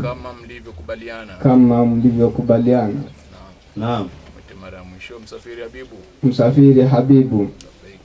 Kama mlivyokubaliana. Kama mlivyokubaliana. Naam. Mara ya mwisho Msafiri Habibu. Msafiri Habibu.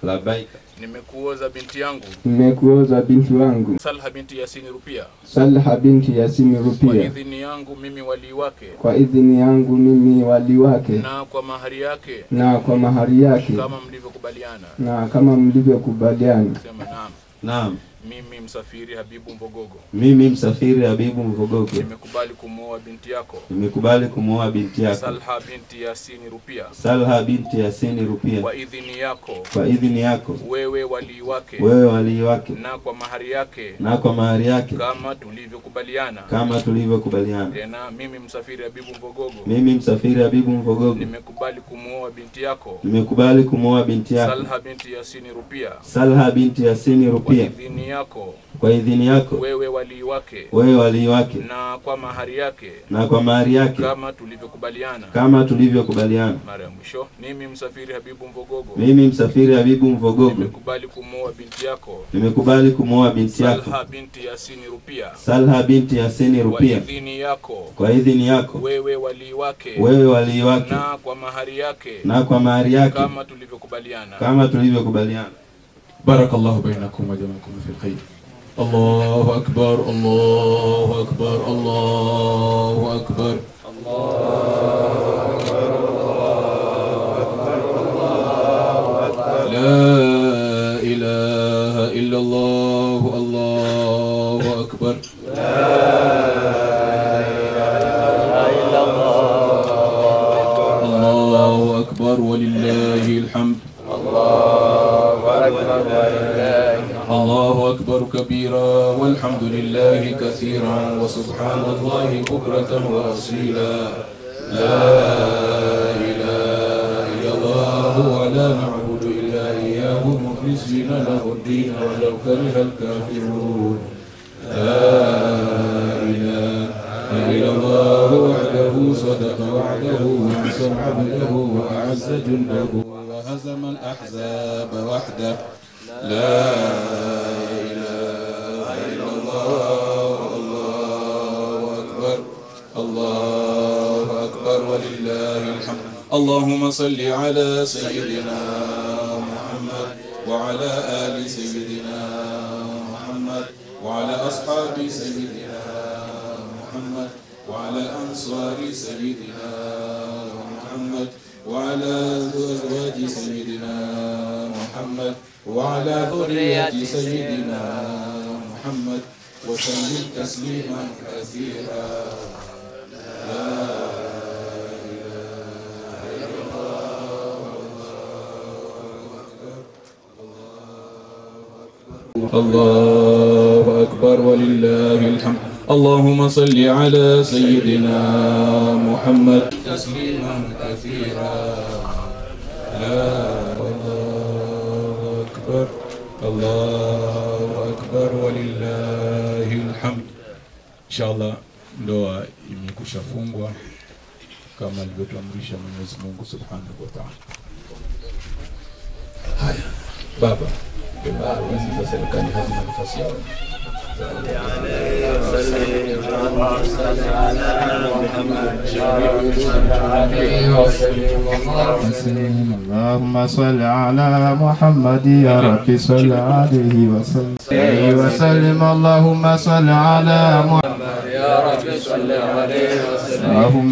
Labaika. Nimekuoza binti yangu. Nimekuoza binti wangu. Salha binti Yasini Rupia. Salha binti Yasini Rupia. Kwa idhini yangu mimi wali wake. Kwa idhini yangu mimi wali wake. Na kwa mahari yake. Na kwa mahari yake. Kama mlivyokubaliana. Na kama mlivyokubaliana. Sema naam. Naam. Mimi Msafiri Habibu Mvogogo. Mimi Msafiri Habibu Mvogogo. Nimekubali kumuoa binti yako. Nimekubali kumuoa binti yako. Salha binti Yasini Rupia. Salha binti Yasini Rupia. Kwa idhini yako. Kwa idhini yako. Wewe wali wake. Wewe wali wake. Na kwa mahari yake. Na kwa mahari yake. Kama tulivyokubaliana. Kama tulivyokubaliana. Tena mimi Msafiri Habibu Mvogogo. Mimi Msafiri Habibu Mvogogo. Nimekubali kumuoa binti yako. Nimekubali kumuoa binti yako. Salha binti Yasini Rupia. Salha binti Yasini Rupia. Kwa idhini yako. Kwa idhini yako. Wewe wali wake. Wewe wali wake. Na kwa mahari yake. Na kwa mahari yake. Kama tulivyokubaliana. Kama tulivyokubaliana. Mara ya mwisho. Mimi Msafiri Habibu Mvogogo. Mimi Msafiri Habibu Mvogogo. Nimekubali kumuoa binti yako. Nimekubali kumuoa binti yako. Salha binti Yasini Rupia. Salha binti Yasini Rupia. Kwa idhini yako. Kwa idhini yako. Wewe wali wake. Wewe wali wake. Na kwa mahari yake. Na kwa mahari yake. Kama tulivyokubaliana. Kama tulivyokubaliana. Barakallahu bainakum wa jamakum fil khair. Allahu akbar, Allahu akbar, Allahu akbar. Allahu akbar, Allahu akbar. La ilaha illallah, Allahu akbar. La ilaha illallah. Allahu akbar walillahil hamd. Allahu akbar walillahi. الله أكبر كبيرا والحمد لله كثيرا وسبحان الله بكرة وأصيلا. لا إله إلا الله ولا نعبد إلا إياه مخلصين له الدين ولو كره الكافرون. لا إله إلا الله وحده صدق وعده ونصر عبده وأعز جنده وهزم الأحزاب وحده. لا إله إلا الله. الله أكبر، الله أكبر ولله الحمد. اللهم صل على سيدنا محمد وعلى آل سيدنا محمد وعلى أصحاب سيدنا محمد وعلى أنصار سيدنا محمد وعلى أزواج سيدنا محمد وعلى ذرية سيدنا محمد وسلم تسليما كثيرا. لا إله إلا الله. الله أكبر ولله الحمد. اللهم صل على سيدنا محمد تسليما كثيرا. لا Allahu akbar walillahil hamd. Inshallah ndoa imekushafungwa kama alivyotuamrisha Mwenyezi Mungu Subhanahu wa Ta'ala. Haya baba, hizi za serikali hazina nafasi yao. اللهم صل على محمد يا رب صل عليه وسلم. اللهم صل على محمد يا رب صل عليه وسلم. اللهم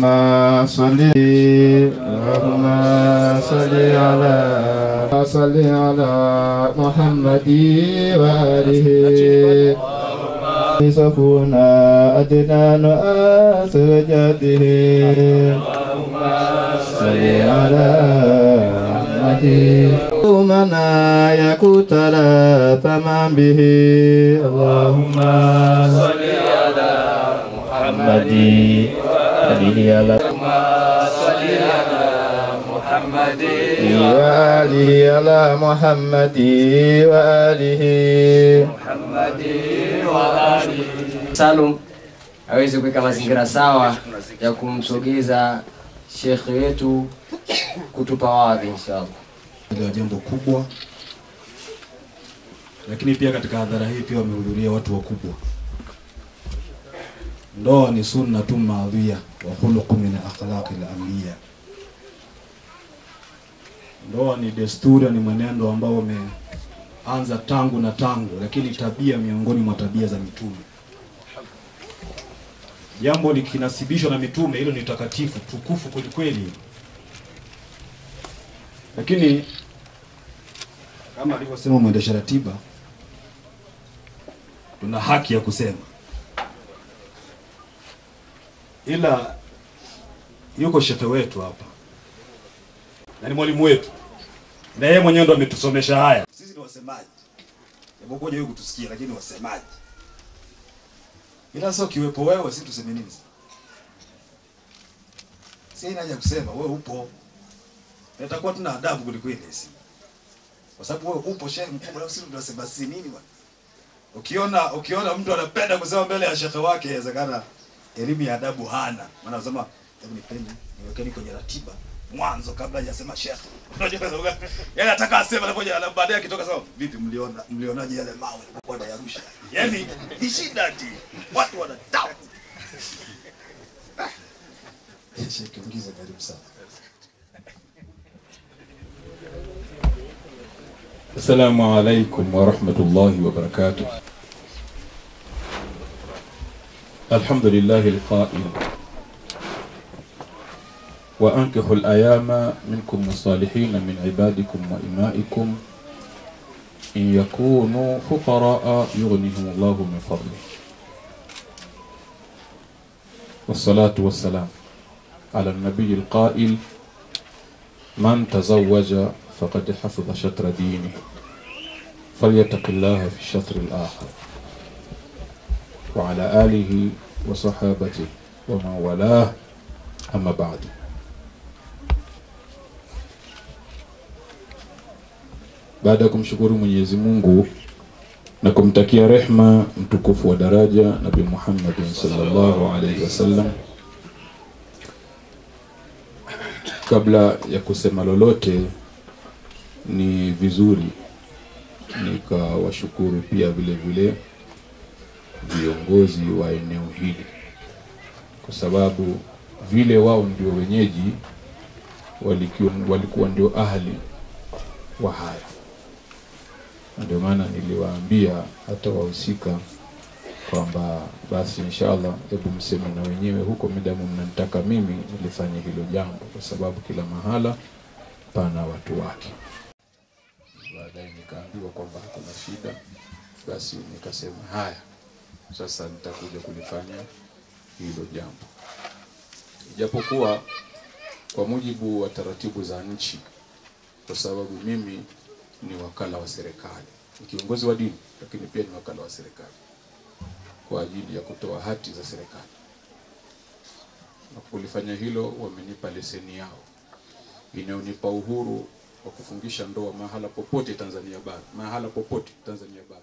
صل على محمد وآله. صفونا أدنان أسجده. اللهم صل على محمد. منا يكتلى فمن به. اللهم صل على محمد وآله على محمد وآله على محمد وآله وآله. Salum aweze kuweka mazingira sawa ya kumsogeza shekhi wetu kutupa wadhi inshallah. Ndio jambo kubwa, lakini pia katika hadhara hii pia wamehudhuria watu wakubwa. ndoa ni sunnatun madhiya wa khuluqun min akhlaqi al-anbiya. Ndoa ni desturi, ni mwenendo ambao umeanza tangu na tangu, lakini tabia miongoni mwa tabia za mitume. Jambo likinasibishwa na mitume, hilo ni takatifu, tukufu kweli kweli. Lakini kama alivyosema mwendesha ratiba, tuna haki ya kusema. Ila yuko shekhe wetu hapa, na ni mwalimu wetu, na yeye mwenyewe ndo ametusomesha haya. Sisi ni wasemaji, japokuwa yeye kutusikia, lakini wasemaji. Ila sio kiwepo wewe, sisi tuseme nini? Sisi haja kusema wewe upo. Nitakuwa tuna adabu kulikweli sisi. Kwa sababu wewe upo shehe mkubwa, na sisi tunasema si nini bwana. Ukiona mtu anapenda kusema mbele ya shekhe wake, inawezekana elimu ya adabu hana. Maana unasema hebu nipende niwekeni kwenye ratiba mwanzo kabla hajasema shekhe. Unajua yeye anataka aseme na baadaye akitoka sawa, vipi mlionaje yale mawe kwa Arusha? Yaani ni shida ati watu wanataka. Shekhe mgiza karibu sana. Assalamu alaikum wa rahmatullahi wa barakatuh. Alhamdulillahi al-qa'il wa ankihu al-ayama minkum wasalihin min ibadikum wa imaikum in yakunu fuqara'a yughnihim Allahu min fadlihi. Wassalatu wassalam ala an-nabiy al-qa'il man tazawwaja فقد حفظ شطر دينه فليتق الله في الشطر الآخر وعلى آله وصحابته ومن والاه أما بعد. Baada ya kumshukuru Mwenyezi Mungu na kumtakia rehma mtukufu wa daraja Nabii Muhammad sallallahu alaihi wasallam, kabla ya kusema lolote ni vizuri nikawashukuru pia vile vile viongozi wa eneo hili, kwa sababu vile wao ndio wenyeji, walikuwa ndio ahli wa haya. Ndio maana niliwaambia hata wahusika kwamba basi inshallah hebu mseme na wenyewe huko midamu mnanitaka mimi nilifanye hilo jambo, kwa sababu kila mahala pana watu wake. Baadaye nikaambiwa kwamba hakuna shida, basi nikasema haya, sasa nitakuja kulifanya hilo jambo. Ijapokuwa kwa mujibu wa taratibu za nchi, kwa sababu mimi ni wakala wa serikali, ni kiongozi wa dini, lakini pia ni wakala wa serikali kwa ajili ya kutoa hati za serikali. Na kulifanya hilo wamenipa leseni yao inayonipa uhuru wa kufungisha ndoa mahala popote Tanzania bara, mahala popote Tanzania bara,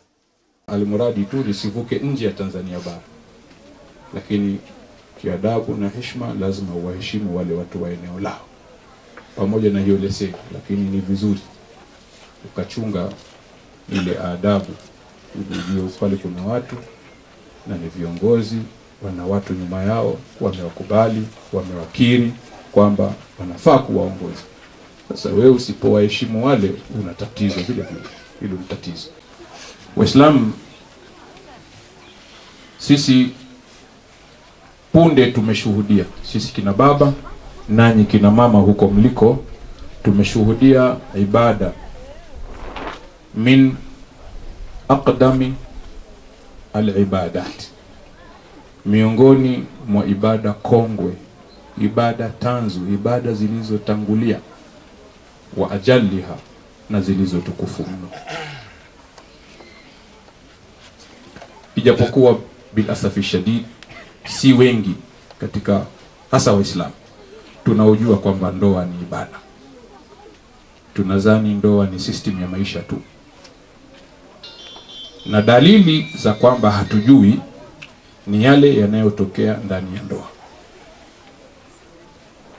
alimuradi tu nisivuke nje ya Tanzania bara. Lakini kiadabu na heshima lazima uwaheshimu wale watu wa eneo lao pamoja na hiyo leseni. Lakini ni vizuri ukachunga ile adabu, ndio pale kuna watu na ni viongozi, wana watu nyuma yao, wamewakubali, wamewakiri kwamba wanafaa kuwaongoza. Sasa wewe usipowaheshimu wale, una tatizo vile vile. Hilo ni tatizo. Waislamu sisi punde tumeshuhudia, sisi kina baba nanyi kina mama huko mliko, tumeshuhudia ibada min aqdami al-ibadat, miongoni mwa ibada kongwe, ibada tanzu, ibada zilizotangulia, wa ajaliha, na zilizotukufu mno. Ijapokuwa bil asafi shadid si wengi katika hasa Waislamu tunaojua kwamba ndoa ni ibada. Tunadhani ndoa ni system ya maisha tu, na dalili za kwamba hatujui ni yale yanayotokea ndani ya ndoa.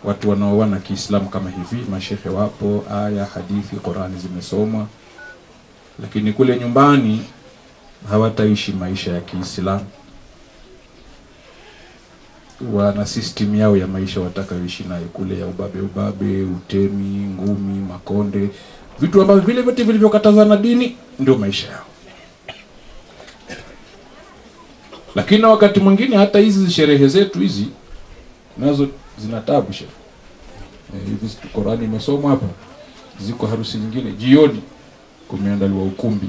Watu wanaoana Kiislamu kama hivi, mashehe wapo, aya, hadithi, Qur'ani zimesomwa, lakini kule nyumbani hawataishi maisha ya Kiislamu. wana system yao ya maisha watakayoishi nayo kule, ya ubabe, utemi, ngumi, makonde, vitu ambavyo vile vyote vilivyokatazwa na dini ndio maisha yao. Lakini wakati mwingine hata hizi sherehe zetu hizi nazo zinatabisha. Hivi Qur'ani imesomwa hapa, ziko harusi nyingine jioni kumeandaliwa ukumbi,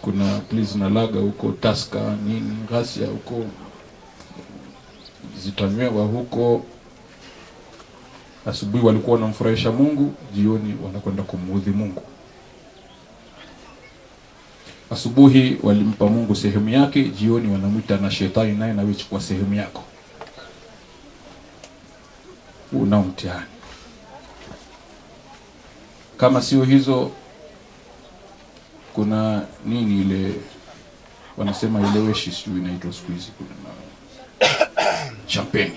kuna please na laga huko, taska nini, ghasia huko, zitanywewa huko. Asubuhi walikuwa wanamfurahisha Mungu, jioni wanakwenda kumuudhi Mungu. Asubuhi walimpa Mungu sehemu yake, jioni wanamuita na shetani naye na wichi kwa sehemu yako. Una mtihani. Kama sio hizo, kuna nini ile wanasema ile weshi sio inaitwa siku hizi, kuna champagne.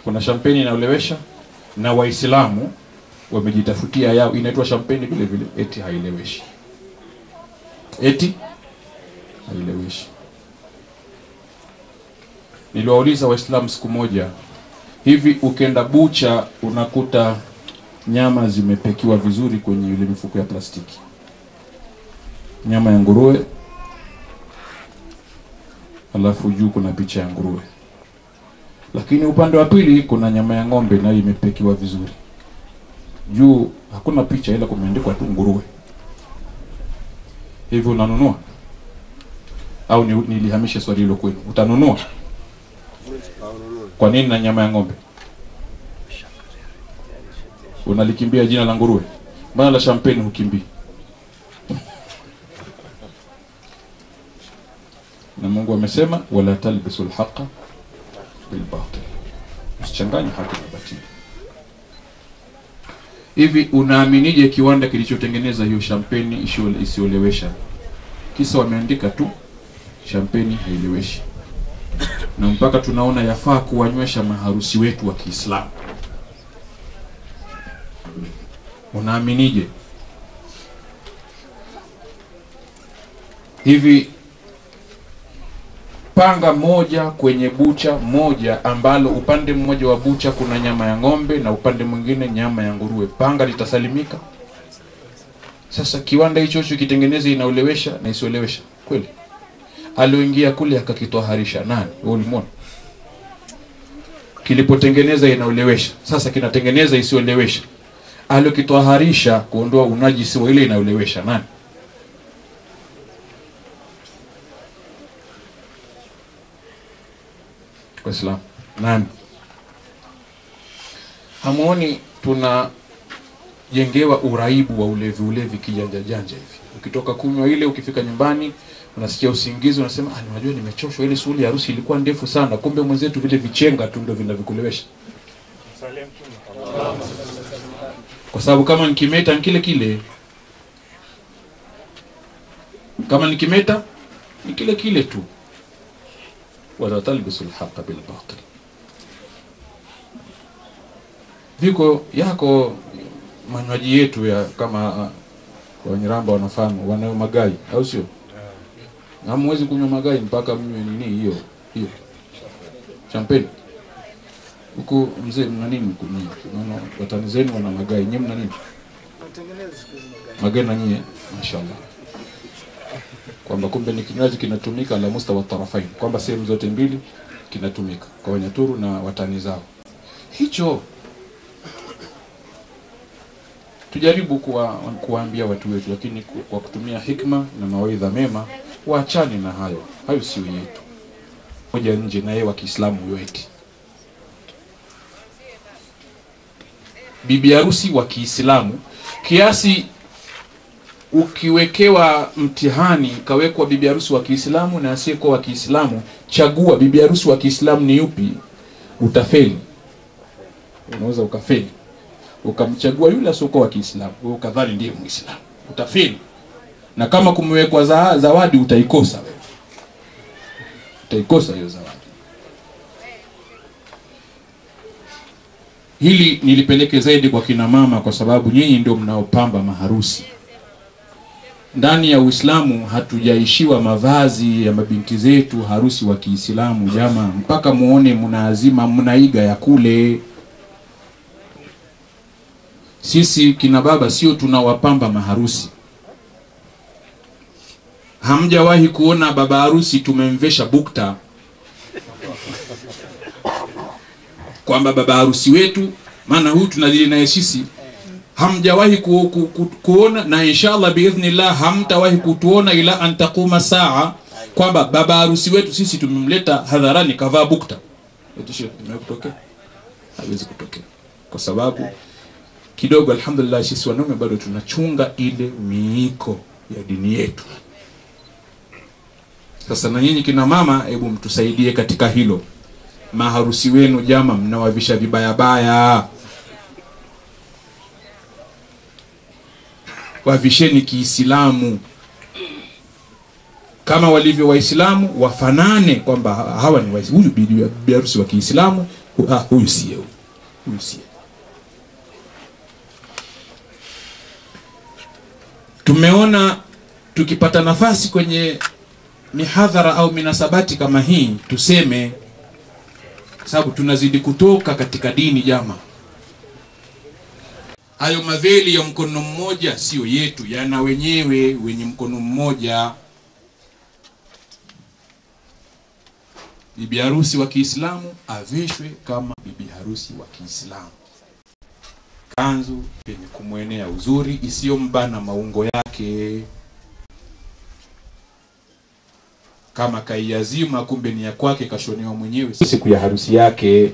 Kuna champagne inaolewesha, na Waislamu wamejitafutia yao inaitwa champagne vile vile, eti haileweshi. Niliwauliza Waislamu siku moja, hivi ukenda bucha unakuta nyama zimepekiwa vizuri kwenye ile mifuko ya plastiki, nyama ya nguruwe, alafu juu kuna picha ya nguruwe, lakini upande wa pili kuna nyama ya ng'ombe nayo imepekiwa vizuri, juu hakuna picha ila kumeandikwa tu nguruwe. Hivi unanunua? Au nilihamisha swali hilo kwenu, utanunua? Kwa nini na nyama ya ng'ombe? Unalikimbia jina la nguruwe? Mbona la champagne hukimbii? Na Mungu amesema wala talbisul haqa bil batil, usichanganye haki na batili. Hivi unaaminije kiwanda kilichotengeneza hiyo champagne isiolewesha? Kisa wameandika tu champagne haileweshi, na mpaka tunaona yafaa kuwanywesha maharusi wetu wa Kiislamu. Unaaminije? Hivi panga moja kwenye bucha moja ambalo upande mmoja wa bucha kuna nyama ya ng'ombe na upande mwingine nyama ya nguruwe, panga litasalimika? Sasa kiwanda hicho kitengeneze inaolewesha na isiolewesha kweli? Alioingia kule akakitoharisha nani? Ulimwona? Kilipotengeneza inaolewesha, sasa kinatengeneza isiolewesha. Alokitoharisha kuondoa unajisi wa ile inaolewesha nani? Kwa Islam nani? Hamuoni tunajengewa uraibu wa ulevi kijanja janja hivi. Ukitoka kunywa ile, ukifika nyumbani unasikia usingizi, unasema unajua nimechoshwa, ile shughuli ya harusi ilikuwa ndefu sana. Kumbe mwenzetu vile vichenga tu ndio vinavikulewesha. Kwa sababu kama nikimeta kile kile, kama nikimeta ni kile kile tu. Wala talbisul haqa bil batil. Viko yako manywaji yetu ya kama Wanyiramba wanafahamu, wanayo magai au sio? Hamwezi kunywa magai mpaka mnywe nini hiyo champagne. Huko mzee mna nini kunywa? Unaona watani zenu wana magai, nyinyi mna nini? Tunatengeneza magai na nyinyi, mashaallah. Kwamba kumbe ni kinywaji kinatumika la mustawa tarafain, kwamba sehemu zote mbili kinatumika kwa Wanyaturu na watani zao. Hicho tujaribu kuwaambia watu wetu, lakini kwa kutumia hikma na mawaidha mema, waachane na hayo sio yetu. Moja nje na yeye wa Kiislamu yote. Bibi harusi wa Kiislamu, kiasi ukiwekewa mtihani, kawekwa bibi harusi wa Kiislamu na asiyekuwa wa Kiislamu, chagua bibi harusi wa Kiislamu ni yupi, utafeli. Unaweza ukafeli. Ukamchagua yule asiyekuwa wa Kiislamu, wewe ukadhani ndiye Muislamu, utafeli. Na kama kumewekwa zawadi utaikosa wewe. Utaikosa hiyo zawadi. Hili nilipeleke zaidi kwa kina mama, kwa sababu nyinyi ndio mnaopamba maharusi. ndani ya Uislamu hatujaishiwa mavazi ya mabinti zetu harusi wa Kiislamu jamaa, mpaka muone mnaazima mnaiga ya kule. Sisi kina baba sio tunawapamba maharusi. Hamjawahi kuona baba harusi tumemvesha bukta kwamba baba harusi wetu, maana huyu tunadili naye sisi. Hamjawahi kuona, na inshallah biidhnillah hamtawahi kutuona ila antakuma saa kwamba baba harusi wetu sisi tumemleta hadharani kavaa bukta. Etisho imekutokea? Haiwezi kutokea, kwa sababu kidogo alhamdulillah sisi wanaume bado tunachunga ile miiko ya dini yetu. Sasa na nyinyi kina mama, hebu mtusaidie katika hilo. Maharusi wenu jama mnawavisha vibaya baya. Wavisheni Kiislamu kama walivyo Waislamu, wafanane kwamba hawa ni Waislamu. Huyu bibi harusi wa Kiislamu, huyu si huyu si. Tumeona tukipata nafasi kwenye mihadhara au minasabati kama hii tuseme, sababu tunazidi kutoka katika dini jama. Hayo maveli ya mkono mmoja sio yetu, yana wenyewe wenye mkono mmoja. Bibi harusi wa Kiislamu avishwe kama bibi harusi wa Kiislamu, kanzu yenye kumwenea uzuri isiyombana maungo yake. Kama kaiazima kumbe ni ya kwake, kashonewa mwenyewe siku ya harusi yake.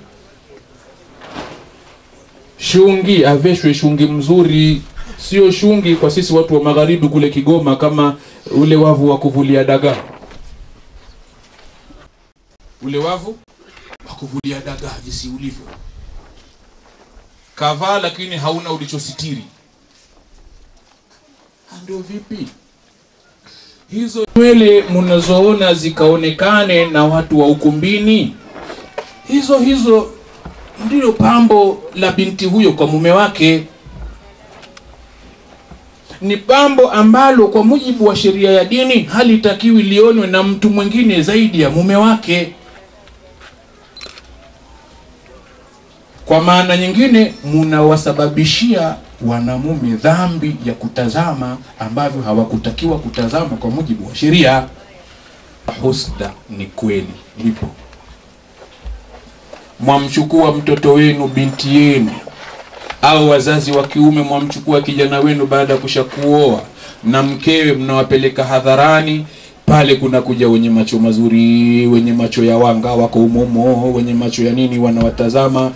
Shungi aveshwe shungi mzuri, sio shungi kwa sisi watu wa magharibi kule Kigoma kama ule wavu wa kuvulia dagaa. Ule wavu wa kuvulia dagaa jinsi ulivyo. Kavaa lakini hauna ulichositiri. Ndio vipi? Hizo nywele mnazoona zikaonekane na watu wa ukumbini, hizo ndio pambo la binti huyo kwa mume wake. Ni pambo ambalo kwa mujibu wa sheria ya dini halitakiwi lionwe na mtu mwingine zaidi ya mume wake. Kwa maana nyingine mnawasababishia wanamume dhambi ya kutazama ambavyo hawakutakiwa kutazama kwa mujibu wa sheria. Husda ni kweli lipo. Mwamchukua mtoto wenu, binti yenu, au wazazi wa kiume mwamchukua kijana wenu baada ya kushakuoa na mkewe, mnawapeleka hadharani. Pale kuna kuja wenye macho mazuri, wenye macho ya wanga wako umomo, wenye macho ya nini wanawatazama.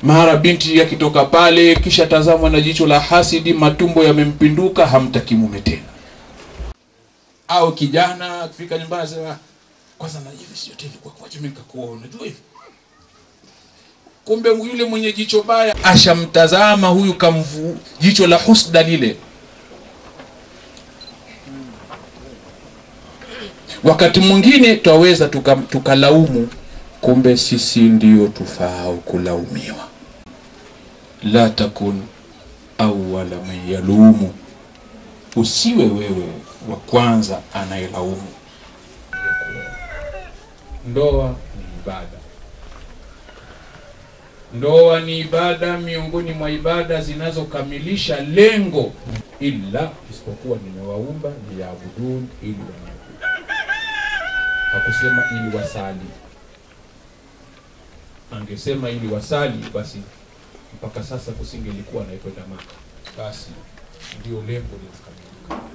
Mara binti yakitoka pale kisha tazamwa na jicho la hasidi, matumbo yamempinduka, hamtaki mume tena. Au kijana akifika nyumbani anasema kwanza na hivi sio tena kwa kwaje mimi nikakuoa, unajua hivi. Kumbe yule mwenye jicho baya ashamtazama huyu kamvu, jicho la husda lile. Wakati mwingine twaweza tukalaumu, kumbe sisi ndio tufao kulaumiwa. La takun awwala man yalumu, usiwe wewe wa kwanza anayelaumu. Ndoa ni ibada. Ndoa ni ibada miongoni mwa ibada zinazokamilisha lengo, ila isipokuwa nimewaumba liyabudun, ili waniabudu. Hakusema ili wasali. Angesema ili wasali basi mpaka sasa kusingelikuwa naikwenda Maka. Basi ndio lengo lilokamilika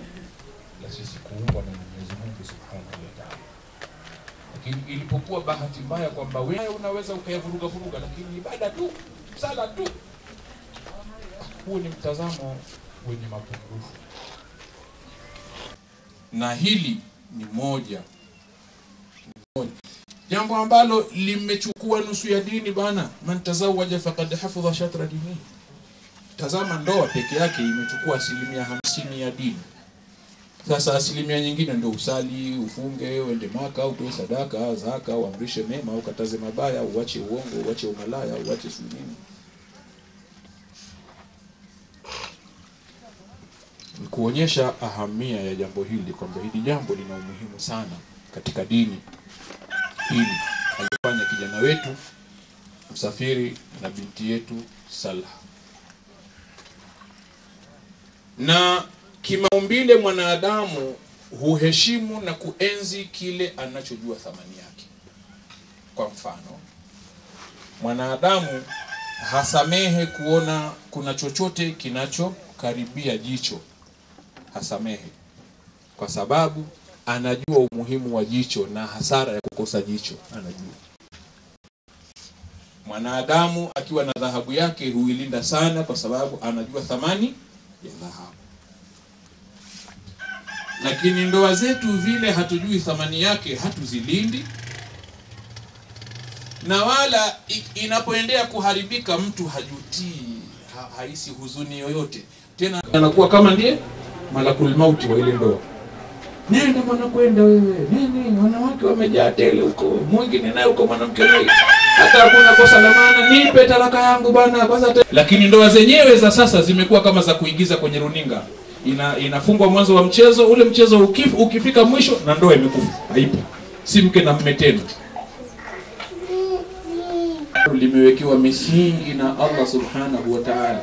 la sisi kuumbwa na Mwenyezi Mungu Subhanahu wa Ta'ala. Lakini ilipokuwa bahati mbaya kwamba wewe unaweza ukayavuruga vuruga, lakini ibada tu, sala tu, huo ni mtazamo wenye mapungufu. Na hili ni moja jambo ambalo limechukua nusu ya dini bana. Man tazawaja faqad hafidha shatra dini. Tazama, ndoa peke yake imechukua 50% ya dini. Sasa asilimia nyingine ndio usali, ufunge, uende Maka, utoe sadaka, zaka, uamrishe mema, ukataze mabaya, uache uongo, uache umalaya, uache sunini. kuonyesha ahamia ya jambo hili, kwamba hili jambo lina umuhimu sana katika dini. Hili alifanya kijana wetu Msafiri na binti yetu Salha. Na kimaumbile mwanadamu huheshimu na kuenzi kile anachojua thamani yake. Kwa mfano, mwanadamu hasamehe kuona kuna chochote kinachokaribia jicho. Hasamehe kwa sababu anajua umuhimu wa jicho na hasara ya kukosa jicho anajua. Mwanadamu akiwa na dhahabu yake huilinda sana kwa sababu anajua thamani ya dhahabu. Lakini ndoa zetu vile hatujui thamani yake, hatuzilindi. Na wala inapoendea kuharibika mtu hajutii, haisi huzuni yoyote. Tena anakuwa kama ndiye malakul mauti wa ile ndoa. Nenda mwana kwenda wewe. Nini wanawake wamejaa tele huko. Mwingine naye huko mwanamke naye. Hata hakuna kosa la maana, nipe talaka yangu bwana kwanza. Lakini ndoa zenyewe za sasa zimekuwa kama za kuigiza kwenye runinga. Inafungwa mwanzo wa mchezo, ule mchezo ukifika mwisho na ndoa imekufa. Haipo. Si mke na mume tena. Limewekewa misingi na Allah Subhanahu wa Ta'ala.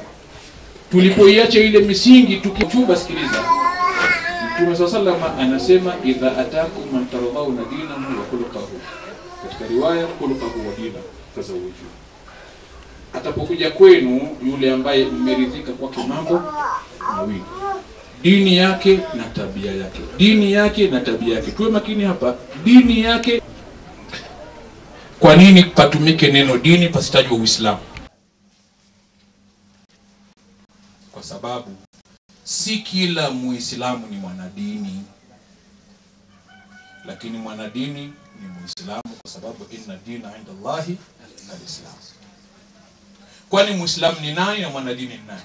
Tulipoiacha ile misingi tukichumba, sikiliza. Mtume sallallahu anasema idha atakum man tarawna dinahu wa khuluquhu. Katika riwaya khuluquhu wa dinahu fazawiju. Atapokuja kwenu yule ambaye mmeridhika kwake mambo mawili, dini yake na tabia yake. Dini yake na tabia yake. Tuwe makini hapa, dini yake. Kwa nini patumike neno dini pasitajwe Uislamu? Kwa sababu si kila Muislamu ni mwanadini, lakini mwanadini ni Muislamu, kwa sababu inna dina inda Allahi al-Islam. Kwani Muislamu ni nani na mwanadini ni nani?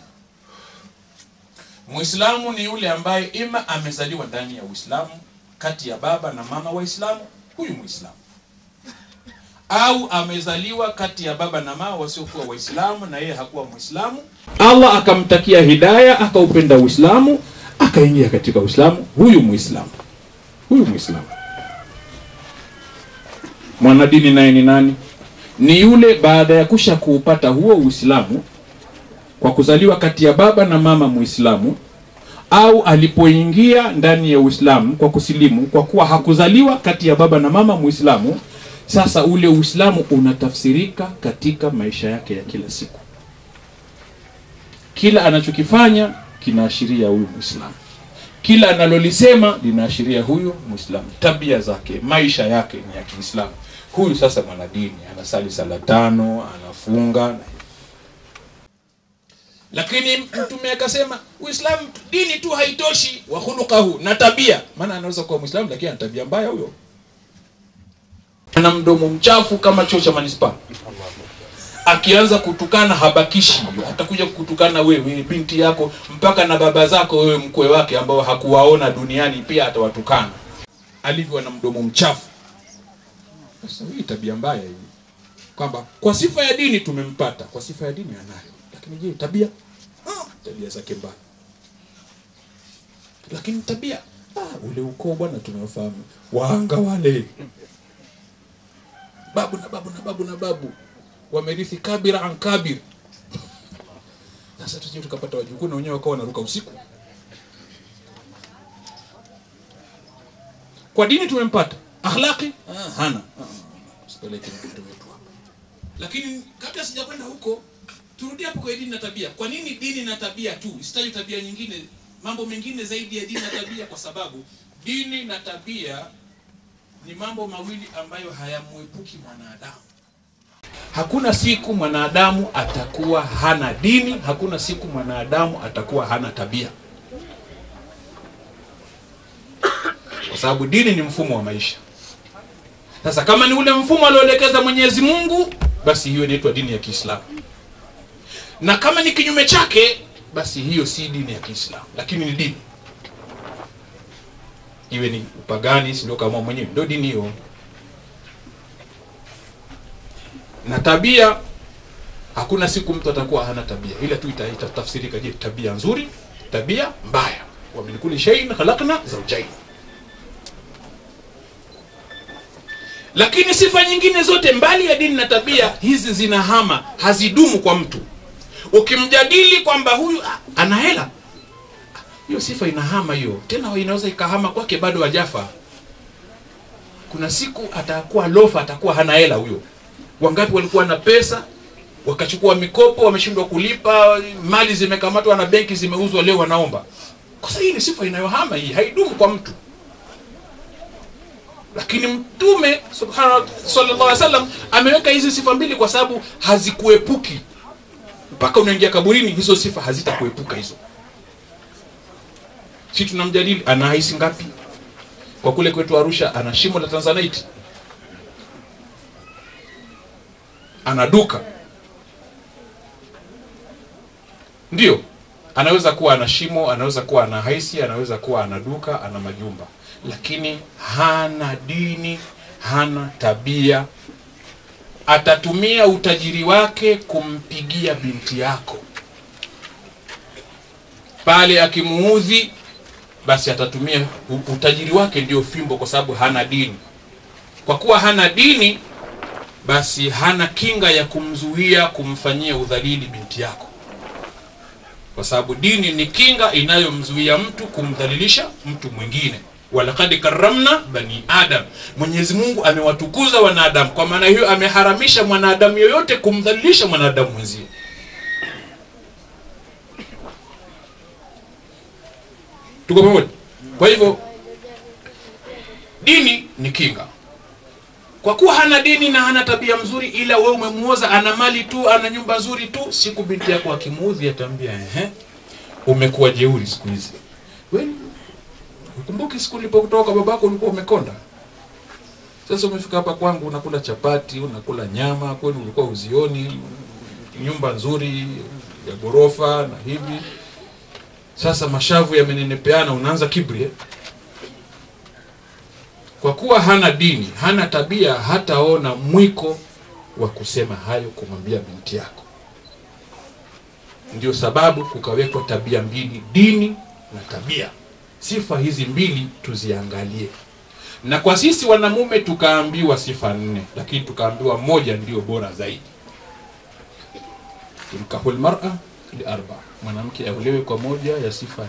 Muislamu ni yule ambaye ima amezaliwa ndani ya Uislamu kati ya baba na mama Waislamu, huyu Muislamu. Au amezaliwa kati ya baba na mama wasiokuwa Waislamu na yeye hakuwa Muislamu, Allah akamtakia hidayah, akaupenda Uislamu, akaingia katika Uislamu, huyu Muislamu. Huyu Muislamu. Mwanadini naye ni nani? Ni yule baada ya kusha kuupata huo Uislamu kwa kuzaliwa kati ya baba na mama Muislamu, au alipoingia ndani ya Uislamu kwa kusilimu, kwa kuwa hakuzaliwa kati ya baba na mama Muislamu. Sasa ule Uislamu unatafsirika katika maisha yake ya kila siku. Kila anachokifanya kinaashiria huyu Muislamu. Kila analolisema linaashiria huyu Muislamu. Tabia zake, maisha yake ni ya Kiislamu. Huyu sasa mwanadini, anasali sala 5, anafunga. Lakini Mtume akasema Uislamu dini tu haitoshi, wa khuluquhu, na tabia. Maana anaweza kuwa Muislamu lakini ana tabia mbaya huyo. Ana mdomo mchafu kama choo cha manispaa. Akianza kutukana habakishi, atakuja kukutukana wewe, binti yako, mpaka na baba zako wewe mkwe wake ambao hakuwaona duniani pia atawatukana. Alivyo na mdomo mchafu. Sasa hii tabia mbaya hii. Kwamba kwa sifa ya dini tumempata, kwa sifa ya dini anayo. Lakini je, tabia? Tabia zake mbaya. Lakini tabia, ule ukoo bwana tunaofahamu. Wahanga wale. Babu na babu na babu na babu wamerithi kabira an kabir. Sasa tuje tukapata wajukuu na wenyewe wakawa wanaruka usiku. Kwa dini tumempata, akhlaqi hana. Usipeleke mtoto wetu hapa. Lakini kabla sijakwenda huko, turudi hapo kwa dini na tabia. Kwa nini dini na tabia tu? Isitaje tabia nyingine, mambo mengine zaidi ya dini na tabia, kwa sababu dini na tabia ni mambo mawili ambayo hayamuepuki mwanadamu. Hakuna siku mwanadamu atakuwa hana dini, hakuna siku mwanadamu atakuwa hana tabia. Kwa sababu dini ni mfumo wa maisha. Sasa kama ni ule mfumo alioelekeza Mwenyezi Mungu, basi hiyo inaitwa dini ya Kiislamu. Na kama ni kinyume chake, basi hiyo si dini ya Kiislamu, lakini ni dini. Iwe ni upagani, si ndio kama mwenyewe ndio dini hiyo. Na tabia, hakuna siku mtu atakuwa hana tabia, ila tu itatafsirika je, tabia nzuri, tabia mbaya. wa min kulli shay'in khalaqna zawjayn. Lakini sifa nyingine zote mbali ya dini na tabia, hizi zinahama, hazidumu kwa mtu. Ukimjadili kwamba huyu ana hela, hiyo sifa inahama hiyo. Tena inaweza ikahama kwake bado hajafa. Kuna siku atakuwa lofa, atakuwa hana hela huyo. Wangapi walikuwa na pesa, wakachukua mikopo, wameshindwa kulipa, mali zimekamatwa na benki zimeuzwa, leo wanaomba. Kwa sababu hii ni sifa inayohama, hii haidumu kwa mtu. Lakini Mtume sallallahu alaihi wasallam ameweka hizi sifa mbili kwa sababu hazikuepuki. Mpaka unaingia kaburini hizo sifa hazitakuepuka hizo. Sisi tunamjadili ana haisi ngapi? Kwa kule kwetu Arusha ana shimo la Tanzanite. Ana duka. Ndio. Anaweza kuwa ana shimo, anaweza kuwa ana haisi, anaweza kuwa ana duka, ana majumba. Lakini hana dini, hana tabia. Atatumia utajiri wake kumpigia binti yako. Pale akimuudhi, basi atatumia utajiri wake ndio fimbo, kwa sababu hana dini. Kwa kuwa hana dini, basi hana kinga ya kumzuia kumfanyia udhalili binti yako. Kwa sababu dini ni kinga inayomzuia mtu kumdhalilisha mtu mwingine. Walaqad karramna bani Adam. Mwenyezi Mungu amewatukuza wanadamu. Kwa maana hiyo ameharamisha mwanadamu yoyote kumdhalilisha mwanadamu mwenzie. Tuko pamoja? Kwa hivyo dini ni kinga. Kwa kuwa hana dini na hana tabia mzuri, ila wewe umemuoza, ana mali tu, ana nyumba nzuri tu, siku binti yako akimuudhi atambia umekuwa jeuri siku hizi. Wewe ukumbuki siku ulipotoka babako ulikuwa umekonda. Sasa umefika hapa kwangu unakula chapati, unakula nyama, kwani ulikuwa uzioni, nyumba nzuri ya gorofa na hivi. Sasa mashavu yamenenepeana, unaanza kibri. Kwa kuwa hana dini, hana tabia, hataona mwiko wa kusema hayo kumwambia binti yako. Ndio sababu kukawekwa tabia mbili, dini na tabia. Sifa hizi mbili tuziangalie. Na kwa sisi wanamume tukaambiwa sifa 4, lakini tukaambiwa moja ndio bora zaidi. Tunkahul mar'a li 4. Mwanamke aolewe kwa moja ya sifa 4.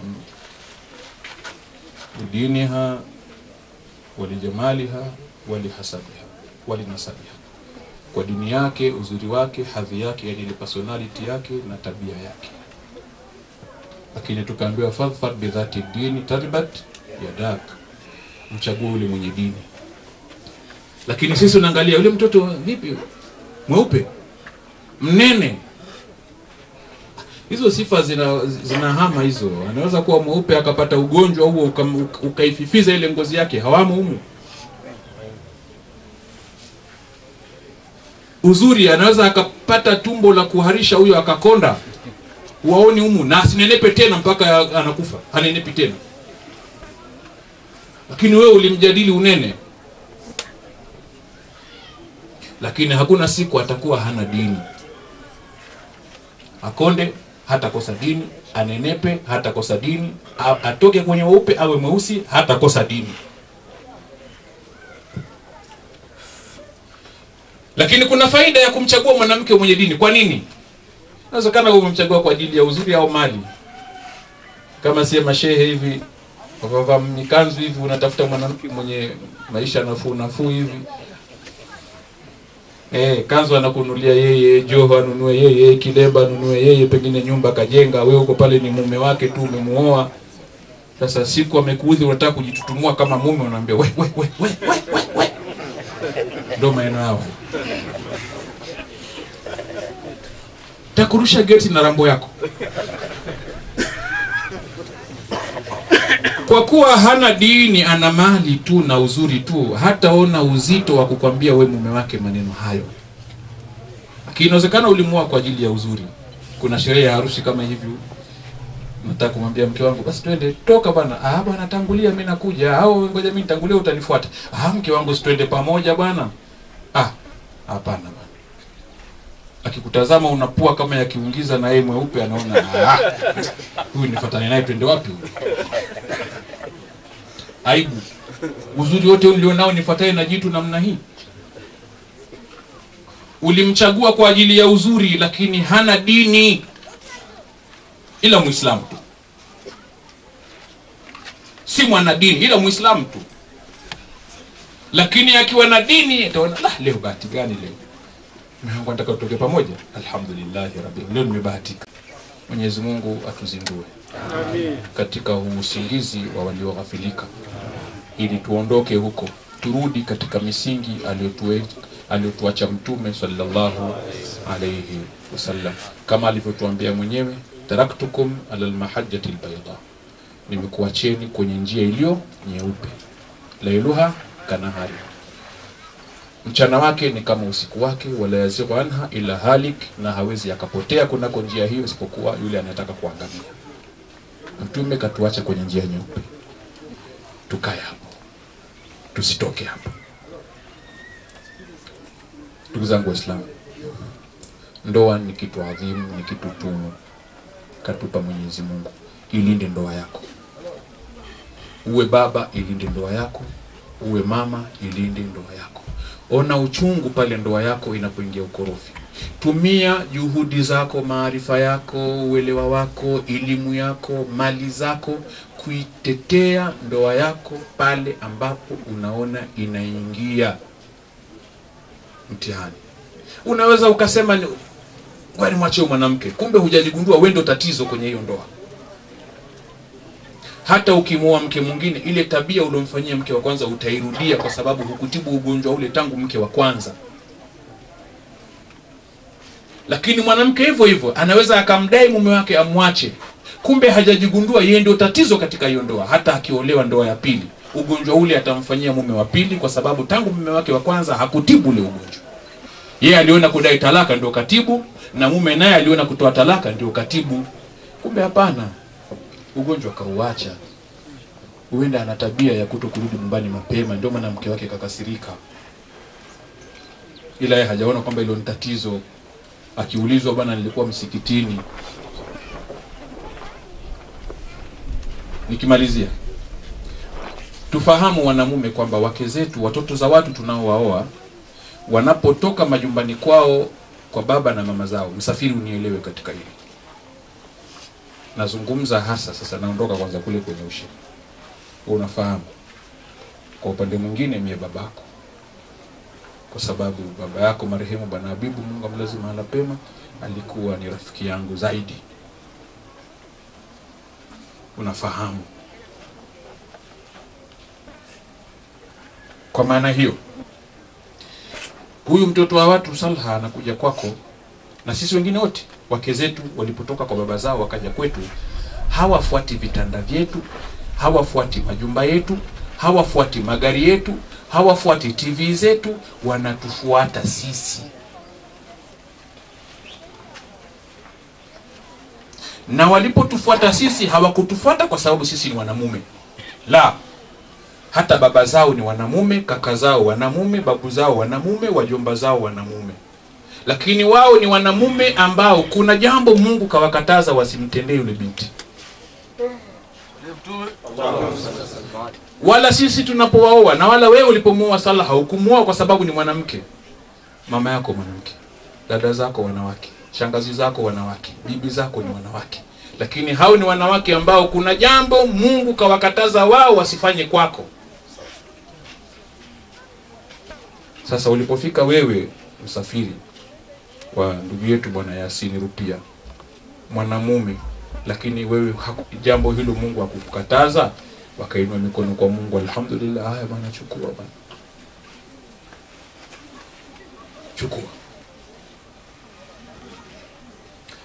Diniha, walijamaliha, walihasabiha, walinasabiha. Kwa dini yake, uzuri wake, hadhi yake, yani ile personality yake na tabia yake. Lakini tukaambiwa fadhfar bi dhati dini taribat yadak. Mchague yule mwenye dini. Lakini sisi unaangalia yule mtoto vipi? Mweupe, mnene. Hizo sifa zinahama hizo. Anaweza kuwa mweupe akapata ugonjwa huo ukaififiza ile ngozi yake, hawamo humu. Uzuri anaweza akapata tumbo la kuharisha huyo akakonda, waoni humu, na asinenepe tena mpaka anakufa, hanenepi tena. Lakini wewe ulimjadili unene. Lakini hakuna siku atakuwa hana dini. Akonde hata kosa dini, anenepe hata kosa dini, atoke kwenye weupe awe mweusi hata kosa dini. Lakini kuna faida ya kumchagua mwanamke mwenye dini. Kwa nini? Inawezekana wewe umemchagua kwa ajili ya uzuri au mali. Kama si mashehe hivi, wavaa mikanzu hivi, unatafuta mwanamke mwenye maisha nafuu hivi. Kanzu anakunulia yeye, joho anunue yeye, kilemba anunue yeye, pengine nyumba kajenga, wewe uko pale ni mume wake tu, umemuoa. Sasa siku amekuudhi unataka kujitutumua kama mume, unaambia we. Ndio maana yao. Takurusha geti na rambo yako. Kwa kuwa hana dini, ana mali tu na uzuri tu, hataona uzito wa kukwambia we mume wake maneno hayo. Lakini inawezekana ulimuoa kwa ajili ya uzuri. Kuna sherehe ya harusi kama hivi, nataka kumwambia mke wangu basi twende, toka bwana. Bwana tangulia mimi nakuja, au ngoja mimi nitangulia utanifuata. Mke wangu twende pamoja bwana. Hapana bwana. akikutazama unapua kama yakiungiza na yeye mweupe, anaona huyu nifuatane naye twende wapi huyu? Aibu. Uzuri wote ulionao nifuataye na jitu namna hii. Ulimchagua kwa ajili ya uzuri, lakini hana dini, ila Muislamu tu. Si mwana dini, ila Muislamu tu. Lakini akiwa na dini utaona leo bahati gani leo. Mungu anataka tutoke pamoja. Alhamdulillah rabbil leo nimebahatika. Mwenyezi Mungu atuzindue. Amin. Katika usingizi wa walioghafilika, ili tuondoke huko, turudi katika misingi aliyotuacha Mtume sallallahu alayhi wasallam, kama alivyotuambia mwenyewe, taraktukum ala almahajjati albayda, nimekuacheni kwenye njia iliyo nyeupe, lailuha kanahari, mchana wake ni kama usiku wake, wala yazighu anha ila halik, na hawezi akapotea kunako njia hiyo isipokuwa yule anayetaka kuangamia. Mtume katuacha kwenye njia nyeupe, tukae hapo, tusitoke hapo. Ndugu zangu Waislamu, ndoa ni kitu adhimu, ni kitu tumu katupa Mwenyezi Mungu. Ilinde ndoa yako. Uwe baba, ilinde ndoa yako. Uwe mama, ilinde ndoa yako. Ona uchungu pale ndoa yako inapoingia ukorofi. Tumia juhudi zako, maarifa yako, uelewa wako, elimu yako, mali zako kuitetea ndoa yako pale ambapo unaona inaingia mtihani. Unaweza ukasema ngwani mwache mwanamke, kumbe hujajigundua wewe ndio tatizo kwenye hiyo ndoa. Hata ukimoa mke mwingine, ile tabia uliyomfanyia mke wa kwanza utairudia, kwa sababu hukutibu ugonjwa ule tangu mke wa kwanza. Lakini mwanamke hivyo hivyo anaweza akamdai mume wake amwache, kumbe hajajigundua yeye ndio tatizo katika hiyo ndoa. Hata akiolewa ndoa ya pili, ugonjwa ule atamfanyia mume wa pili, kwa sababu tangu mume wake wa kwanza hakutibu ule ugonjwa. Yeye aliona kudai talaka ndio katibu, na mume naye aliona kutoa talaka ndio katibu. Kumbe hapana, ugonjwa kauacha. Huenda ana tabia ya kutokurudi nyumbani mapema, ndio maana mke wake kakasirika. Ila yeye hajaona kwamba hilo ni tatizo. Akiulizwa, bwana nilikuwa msikitini. Nikimalizia, tufahamu wanamume kwamba wake zetu, watoto za watu tunaowaoa, wanapotoka majumbani kwao kwa baba na mama zao, msafiri unielewe katika hili. Nazungumza hasa sasa, naondoka kwanza kule kwenye ushe. Unafahamu, kwa upande mwingine mie babako, kwa sababu baba yako marehemu Bwana Habibu, Mungu amlaze mahali pema, alikuwa ni rafiki yangu zaidi. Unafahamu. Kwa maana hiyo, huyu mtoto wa watu Salha anakuja kwako, na sisi wengine wote wake zetu walipotoka kwa baba zao wakaja kwetu, hawafuati vitanda vyetu, hawafuati majumba yetu, hawafuati magari yetu, hawafuati TV zetu, wanatufuata sisi. Na walipotufuata sisi, hawakutufuata kwa sababu sisi ni wanamume. La, hata baba zao ni wanamume, kaka zao wanamume, babu zao wanamume, wajomba zao wanamume. Lakini wao ni wanamume ambao kuna jambo Mungu kawakataza wasimtendee yule binti. Wala sisi tunapowaoa, na wala wewe ulipomuoa Salha hukumuoa kwa sababu ni mwanamke. Mama yako mwanamke, dada zako wanawake, shangazi zako wanawake, bibi zako ni wanawake. Lakini hao ni wanawake ambao kuna jambo Mungu kawakataza wao wasifanye kwako. Sasa ulipofika wewe msafiri wa ndugu yetu Bwana Yasini Rupia, mwanamume, lakini wewe jambo hilo Mungu hakukukataza, wakainua mikono kwa Mungu, alhamdulillah, haya bwana, chukua bwana, chukua.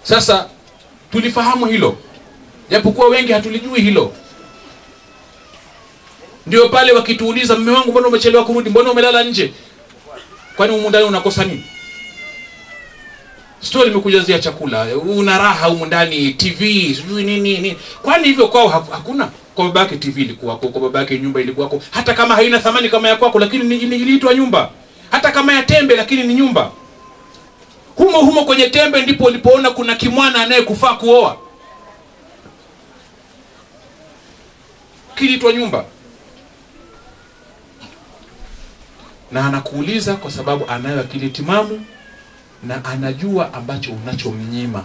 Sasa tulifahamu hilo, japokuwa wengi hatulijui hilo. Ndio pale wakituuliza, mume wangu mbona umechelewa kurudi, mbona umelala nje, kwani humu ndani unakosa nini? Story imekujazia chakula, una raha humu ndani, TV, sijui nini. Kwani hivyo kwao hakuna? Kwa babake TV ilikuwa kwa babake nyumba ilikuwa kwa, hata kama haina thamani kama ya kwako, lakini iliitwa nyumba. Hata kama ya tembe, lakini ni nyumba. Humo kwenye tembe ndipo ulipoona kuna kimwana anayekufaa kuoa. Kilitwa nyumba. Na anakuuliza kwa sababu anayo akili timamu na anajua ambacho unachomnyima.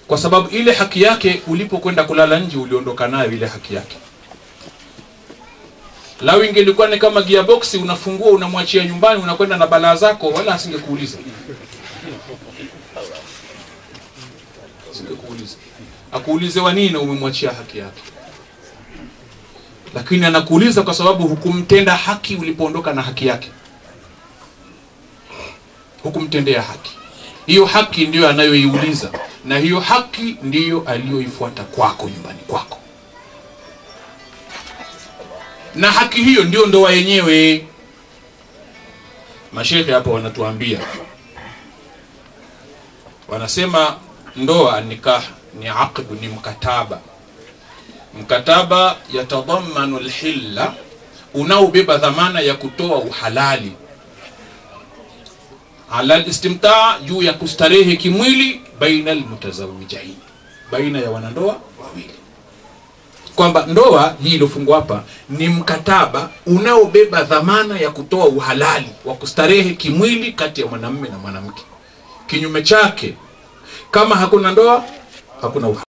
Kwa sababu ile haki yake ulipokwenda kulala nje uliondoka nayo ile haki yake. Lao ingelikuwa ni kama gearbox, unafungua unamwachia nyumbani unakwenda na balaa zako, wala asingekuuliza. Asingekuuliza. Akuulize wa nini umemwachia haki yake. Lakini anakuuliza kwa sababu hukumtenda haki ulipoondoka na haki yake. Hukumtendea haki. Hiyo haki ndiyo anayoiuliza, na hiyo haki ndiyo aliyoifuata kwako nyumbani kwako. Na haki hiyo ndiyo ndoa yenyewe. Masheikh hapa wanatuambia, wanasema ndoa nikah ni aqd, ni mkataba. Mkataba yatadhammanu alhilla, unaobeba dhamana ya kutoa uhalali, ala alistimtaa, juu ya kustarehe kimwili, baina almutazawijain, baina ya wanandoa wawili. Kwamba ndoa hii iliyofungwa hapa ni mkataba unaobeba dhamana ya kutoa uhalali wa kustarehe kimwili kati ya mwanamume na mwanamke. Kinyume chake, kama hakuna ndoa, hakuna uhalali.